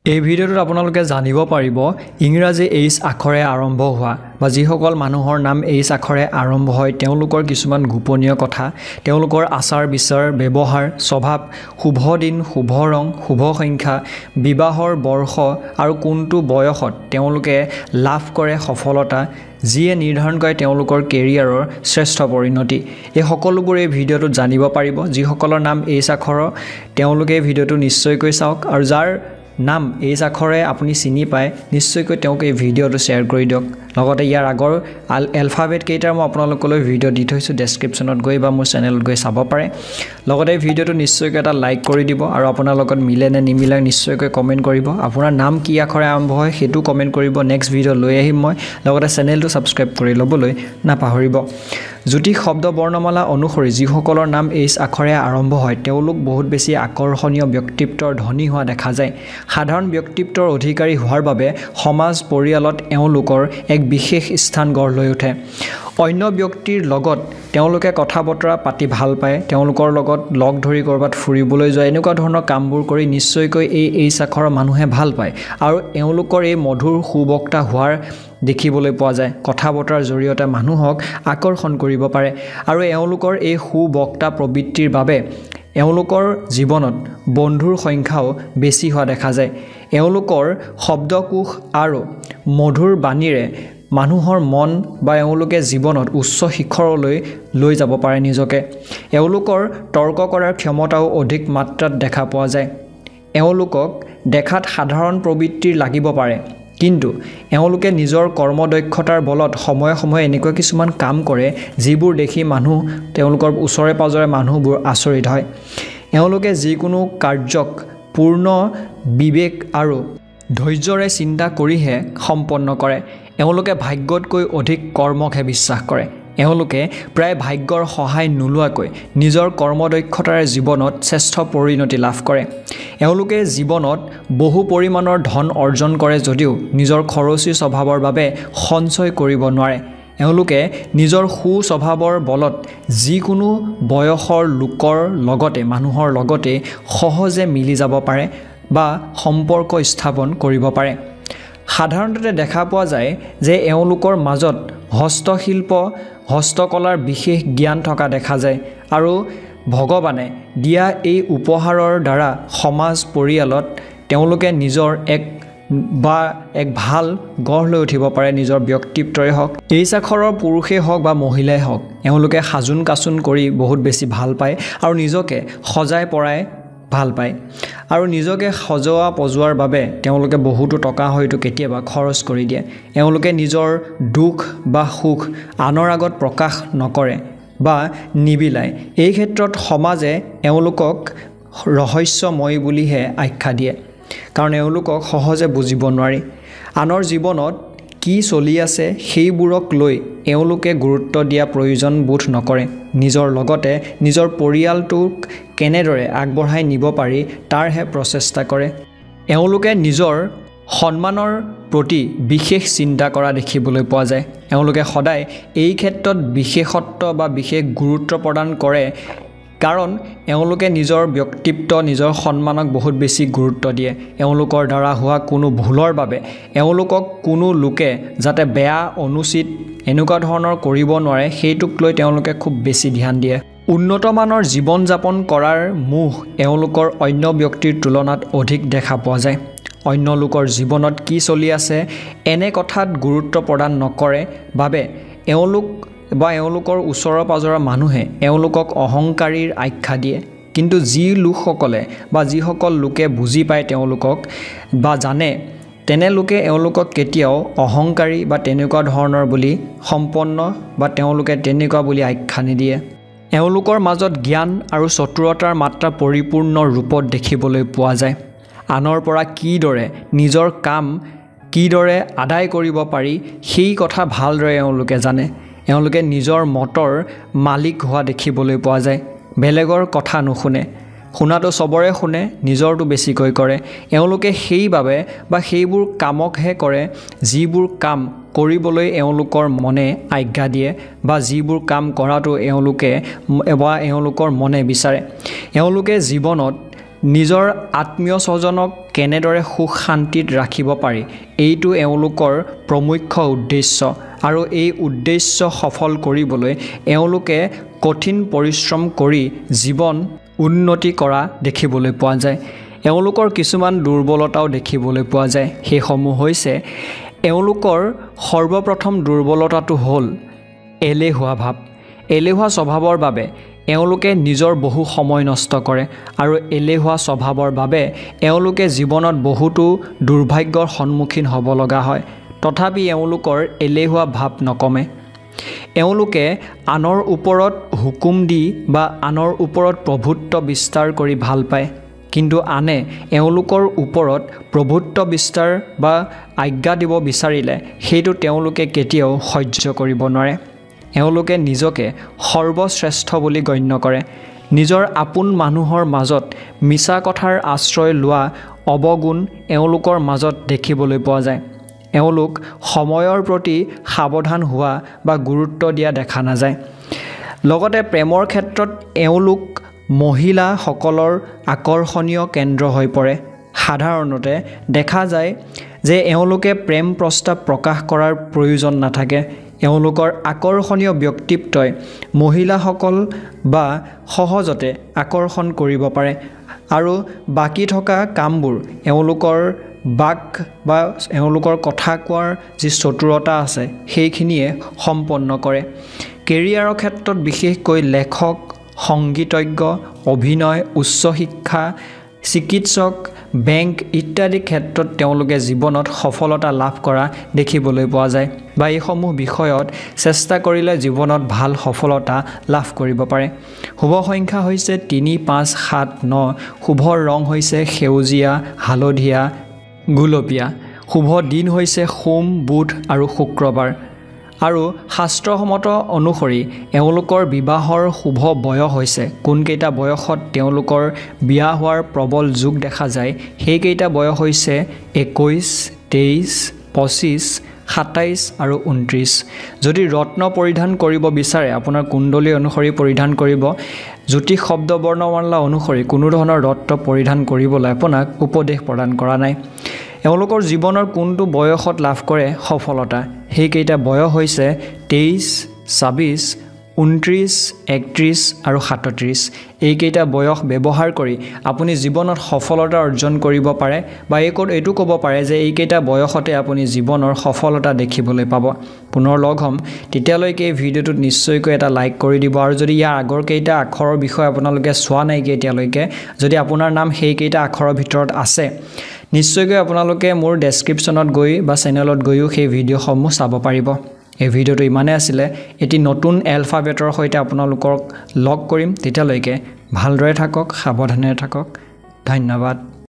এই ভিডিঅ'টোত আপোনালোকে জানিব পাৰিব ইংৰাজী এইচ আখৰে আৰম্ভ হোৱা বা যিসকল মানুহৰ নাম এইচ আখৰে আৰম্ভ হয় তেওঁলোকৰ কিছুমান গোপনীয় কথা, তেওঁলোকৰ আচাৰ বিচাৰ, ব্যৱহাৰ, স্বভাৱ, শুভ দিন, শুভ ৰং, শুভ সংখ্যা, বিবাহৰ বৰ্ষ আৰু কোনটো বয়সত তেওঁলোকে লাভ কৰে সফলতা, যিয়ে নিৰ্ধাৰণ কৰে তেওঁলোকৰ কেৰিয়াৰৰ শ্ৰেষ্ঠ পৰিণতি। এই সকলোবোৰ এই ভিডিঅ'টোত জানিব পাৰিব। যিসকলৰ নাম এইচ আখৰৰ তেওঁলোকে এই ভিডিঅ'টো নিশ্চয়কৈ চাওক আৰু যাৰ নাম এইচ আখৰে আপুনি চিনি পায় নিশ্চয়কৈ তেওঁক এই ভিডিঅ'টো শ্বেয়াৰ কৰি দিয়ক। লগতে ইয়াৰ আগৰ এলফাবেট কেইটাৰ মই আপোনালোকলৈ ভিডিঅ' দি থৈছোঁ, ডেছক্ৰিপশ্যনত গৈ বা মোৰ চেনেলত গৈ চাব পাৰে। লগতে এই ভিডিঅ'টো নিশ্চয়কৈ এটা লাইক কৰি দিব আৰু আপোনাৰ লগত মিলে নে নিমিলে নিশ্চয়কৈ কমেণ্ট কৰিব। আপোনাৰ নাম কি আখৰে আৰম্ভ হয় সেইটো কমেণ্ট কৰিব। নেক্সট ভিডিঅ' লৈ আহিম মই। লগতে চেনেলটো ছাবস্ক্ৰাইব কৰি ল'বলৈ নাপাহৰিব। জ্যোতিষ শব্দ বৰ্ণমালা অনুসৰি যিসকলৰ নাম এইচ আখৰে আৰম্ভ হয় তেওঁলোক বহুত বেছি আকৰ্ষণীয় ব্যক্তিত্বৰ ধনী হোৱা দেখা যায়। সাধাৰণ ব্যক্তিত্বৰ অধিকাৰী হোৱাৰ বাবে সমাজ পৰিয়ালত এওঁলোকৰ এক বিশেষ স্থান গঢ় লৈ উঠে। অন্য ব্যক্তিৰ লগত তেওঁলোকে কথা বতৰা পাতি ভাল পায়, তেওঁলোকৰ লগত লগ ধৰি ক'ৰবাত ফুৰিবলৈ যোৱা এনেকুৱা ধৰণৰ কামবোৰ কৰি নিশ্চয়কৈ এই এইচ আখৰৰ মানুহে ভাল পায় আৰু এওঁলোকৰ এই মধুৰ সুবক্তা হোৱাৰ দেখিবলৈ পোৱা যায়। কথা বতৰাৰ জৰিয়তে মানুহক আকৰ্ষণ কৰিব পাৰে আৰু এওঁলোকৰ এই সুবক্তা প্ৰবৃত্তিৰ বাবে এওঁলোকৰ জীৱনত বন্ধুৰ সংখ্যাও বেছি হোৱা দেখা যায়। এওঁলোকৰ শব্দকোষ আৰু মধুৰ বাণীৰে মানুহৰ মন বা এওঁলোকে জীৱনত উচ্চ শিখৰলৈ লৈ যাব পাৰে নিজকে। এওঁলোকৰ তৰ্ক কৰাৰ ক্ষমতাও অধিক মাত্ৰাত দেখা পোৱা যায়। এওঁলোকক দেখাত সাধাৰণ প্ৰবৃত্তিৰ লাগিব পাৰে, কিন্তু এওঁলোকে নিজৰ কৰ্মদক্ষতাৰ বলত সময়ে সময়ে এনেকুৱা কিছুমান কাম কৰে যিবোৰ দেখি তেওঁলোকৰ ওচৰে পাঁজৰে মানুহবোৰ আচৰিত হয়। এওঁলোকে যিকোনো কাৰ্যক পূৰ্ণ বিবেক আৰু ধৈৰ্যৰে চিন্তা কৰিহে সম্পন্ন কৰে। এওঁলোকে ভাগ্যতকৈ অধিক কৰ্মকহে বিশ্বাস কৰে। এওঁলোকে প্ৰায় ভাগ্যৰ সহায় নোলোৱাকৈ নিজৰ কৰ্মদক্ষতাৰে জীৱনত শ্ৰেষ্ঠ পৰিণতি লাভ কৰে। এওঁলোকে জীৱনত বহু পৰিমাণৰ ধন অৰ্জন কৰে যদিও নিজৰ খৰচী স্বভাৱৰ বাবে সঞ্চয় কৰিব নোৱাৰে। এওঁলোকে নিজৰ সুস্বভাৱৰ বলত যিকোনো বয়সৰ লোকৰ লগতে মানুহৰ লগতে সহজে মিলি যাব পাৰে বা সম্পৰ্ক স্থাপন কৰিব পাৰে। সাধাৰণতে দেখা পোৱা যায় যে এওঁলোকৰ মাজত হস্তশিল্প, হস্তকলাৰ বিশেষ জ্ঞান থকা দেখা যায় আৰু ভগৱানে দিয়া এই উপহাৰৰ দ্বাৰা সমাজ পৰিয়ালত তেওঁলোকে নিজৰ এক ভাল গঢ় লৈ উঠিব পাৰে। নিজৰ ব্যক্তিত্বৰে হওক, এইচ আখৰৰ পুৰুষেই হওক বা মহিলাই হওক, এওঁলোকে সাজোন কাচোন কৰি বহুত বেছি ভাল পায় আৰু নিজকে সজাই পৰাই ভাল পায় আৰু নিজকে সজোৱা পজোৱাৰ বাবে তেওঁলোকে বহুতো টকা হয়তো কেতিয়াবা খৰচ কৰি দিয়ে। এওঁলোকে নিজৰ দুখ বা সুখ আনৰ আগত প্ৰকাশ নকৰে বা নিবিলায়। এই ক্ষেত্ৰত সমাজে এওঁলোকক ৰহস্যময় বুলিহে আখ্যা দিয়ে, কাৰণ এওঁলোকক সহজে বুজিব নোৱাৰি। আনৰ জীৱনত কি চলি আছে সেইবোৰক লৈ এওঁলোকে গুৰুত্ব দিয়া প্ৰয়োজন বোধ নকৰে। নিজৰ লগতে নিজৰ পৰিয়ালটোক কেনেদৰে আগবঢ়াই নিব পাৰি তাৰহে প্ৰচেষ্টা কৰে। এওঁলোকে নিজৰ সন্মানৰ প্ৰতি বিশেষ চিন্তা কৰা দেখিবলৈ পোৱা যায়। এওঁলোকে সদায় এই ক্ষেত্ৰত বিশেষত্ব বা বিশেষ গুৰুত্ব প্ৰদান কৰে, কাৰণ এওঁলোকে নিজৰ ব্যক্তিত্ব, নিজৰ সন্মানক বহুত বেছি গুৰুত্ব দিয়ে। এওঁলোকৰ দ্বাৰা হোৱা কোনো ভুলৰ বাবে এওঁলোকক কোনো লোকে যাতে বেয়া, অনুচিত এনেকুৱা ধৰণৰ কৰিব নোৱাৰে সেইটোক লৈ তেওঁলোকে খুব বেছি ধ্যান দিয়ে। উন্নতমানৰ জীৱন যাপন কৰাৰ মোহ এওঁলোকৰ অন্য ব্যক্তিৰ তুলনাত অধিক দেখা পোৱা যায়। অন্য লোকৰ জীৱনত কি চলি আছে এনে কথাত গুৰুত্ব প্ৰদান নকৰে বাবে এওঁলোকৰ ওচৰৰ পাজৰৰ মানুহে এওঁলোকক অহংকাৰীৰ আখ্যা দিয়ে। কিন্তু যিসকল লোকে বুজি পায় তেওঁলোকক বা জানে, তেনে লোকে এওঁলোকক কেতিয়াও অহংকাৰী বা তেনেকুৱা ধৰণৰ বুলি সম্পন্ন বা তেওঁলোকে তেনেকুৱা বুলি আখ্যা নিদিয়ে। এওঁলোকৰ মাজত জ্ঞান আৰু চতুৰতাৰ মাত্ৰা পৰিপূৰ্ণ ৰূপত দেখিবলৈ পোৱা যায়। আনৰ পৰা কিদৰে নিজৰ কাম কিদৰে আদায় কৰিব পাৰি সেই কথা ভালদৰে এওঁলোকে জানে। এওঁলোকে নিজৰ মতৰ মালিক হোৱা দেখিবলৈ পোৱা যায়। বেলেগৰ কথা নুশুনে, শুনাটো চবৰে শুনে, নিজৰটো বেছিকৈ কৰে। এওঁলোকে সেইবাবে বা সেইবোৰ কামকহে কৰে যিবোৰ কাম কৰিবলৈ এওঁলোকৰ মনে আজ্ঞা দিয়ে বা যিবোৰ কাম কৰাটো এওঁলোকৰ মনে বিচাৰে। এওঁলোকে জীৱনত নিজৰ আত্মীয় স্বজনক কেনেদৰে সুখ শান্তিত ৰাখিব পাৰি এইটো এওঁলোকৰ প্ৰমুখ্য উদ্দেশ্য আৰু এই উদ্দেশ্য সফল কৰিবলৈ এওঁলোকে কঠিন পৰিশ্ৰম কৰি জীৱন উন্নতি কৰা দেখিবলৈ পোৱা যায় এওঁলোকৰ কিছুমান দুৰ্বলতাও দেখিবলৈ পোৱা যায় সেইসমূহ হৈছে এওঁলোকৰ সৰ্বপ্ৰথম দুৰ্বলতাটো হ'ল এলেহুৱা ভাৱ এলেহুৱা স্বভাৱৰ বাবে এওঁলোকে নিজৰ বহু সময় নষ্ট কৰে আৰু এলেহুৱা স্বভাৱৰ বাবে এওঁলোকে জীৱনত বহুতো দুৰ্ভাগ্যৰ সন্মুখীন হ'ব লগা হয় তথাপি এওঁলোকৰ এলেহুৱা ভাৱ নকমে এওঁলোকে আনৰ ওপৰত হুকুম দি বা আনৰ ওপৰত প্ৰভুত্ব বিস্তাৰ কৰি ভাল পায় কিন্তু আনে এওঁলোকৰ ওপৰত প্ৰভুত্ব বিস্তাৰ বা আজ্ঞা দিব বিচাৰিলে সেইটো তেওঁলোকে কেতিয়াও সহ্য কৰিব নোৱাৰে এওঁলোকে নিজকে সৰ্বশ্ৰেষ্ঠ বুলি গণ্য কৰে নিজৰ আপোন মানুহৰ মাজত মিছা কথাৰ আশ্ৰয় লোৱা অৱগুণ এওঁলোকৰ মাজত দেখিবলৈ পোৱা যায় এওঁলোক সময়ৰ প্ৰতি সাৱধান হোৱা বা গুৰুত্ব দিয়া দেখা নাযায় লগতে প্ৰেমৰ ক্ষেত্ৰত এওঁলোক মহিলাসকলৰ আকৰ্ষণীয় কেন্দ্ৰ হৈ পৰে সাধাৰণতে দেখা যায় যে এওঁলোকে প্ৰেম প্ৰস্তাৱ প্ৰকাশ কৰাৰ প্ৰয়োজন নাথাকে এওঁলোকৰ আকৰ্ষণীয় ব্যক্তিত্বই মহিলাসকল বা সহজতে আকৰ্ষণ কৰিব পাৰে আৰু বাকী থকা কামবোৰ এওঁলোকৰ বাক বা এওঁলোকৰ কথা কোৱাৰ যি চতুৰতা আছে সেইখিনিয়ে সম্পন্ন কৰে কেৰিয়াৰৰ ক্ষেত্ৰত বিশেষকৈ লেখক সংগীতজ্ঞ অভিনয় উচ্চ শিক্ষা চিকিৎসক বেংক ইত্যাদি ক্ষেত্ৰত তেওঁলোকে জীৱনত সফলতা লাভ কৰা দেখিবলৈ পোৱা যায় বা এইসমূহ বিষয়ত চেষ্টা কৰিলে জীৱনত ভাল সফলতা লাভ কৰিব পাৰে শুভ সংখ্যা হৈছে 3 5 7 9 শুভ ৰং হৈছে সেউজীয়া হালধীয়া গুলপীয়া শুভ দিন হৈছে সোম বুধ আৰু শুক্ৰবাৰ আৰু শাস্ত্ৰসম্মত অনুসৰি এওঁলোকৰ বিবাহৰ শুভ বয়স হৈছে কোনকেইটা বয়সত তেওঁলোকৰ বিয়া হোৱাৰ প্ৰবল যোগ দেখা যায় সেইকেইটা বয়স হৈছে 21 23 25 27 আৰু 29 যদি ৰত্ন পৰিধান কৰিব বিচাৰে আপোনাৰ কুণ্ডলী অনুসৰি পৰিধান কৰিব জ্যোতিষ শব্দ বৰ্ণমালা অনুসৰি কোনো ধৰণৰ ৰত্ন পৰিধান কৰিবলৈ আপোনাক উপদেশ প্ৰদান কৰা নাই এওঁলোকৰ জীৱনৰ কোনটো বয়সত লাভ কৰে সফলতা সেইকেইটা বয়স হৈছে 23 26 29 31 আৰু 37 এইকেইটা বয়স ব্যৱহাৰ কৰি আপুনি জীৱনত সফলতা অৰ্জন কৰিব পাৰে বা এইটো ক'ব পাৰে যে এইকেইটা বয়সতে আপুনি জীৱনৰ সফলতা দেখিবলৈ পাব পুনৰ লগ হ'ম তেতিয়ালৈকে এই ভিডিঅ'টোত নিশ্চয়কৈ এটা লাইক কৰি দিব আৰু যদি ইয়াৰ আগৰ কেইটা আখৰৰ বিষয়ে আপোনালোকে চোৱা নাই এতিয়ালৈকে যদি আপোনাৰ নাম সেইকেইটা আখৰৰ ভিতৰত আছে নিশ্চয়কৈ আপোনালোকে মোৰ ডেছক্ৰিপশ্যনত গৈ বা চেনেলত গৈও সেই ভিডিঅ'সমূহ চাব পাৰিব এই ভিডিঅ'টো ইমানে আছিলে এটি নতুন এলফাবেটৰ সৈতে আপোনালোকক লগ কৰিম তেতিয়ালৈকে ভালদৰে থাকক সাৱধানে থাকক ধন্যবাদ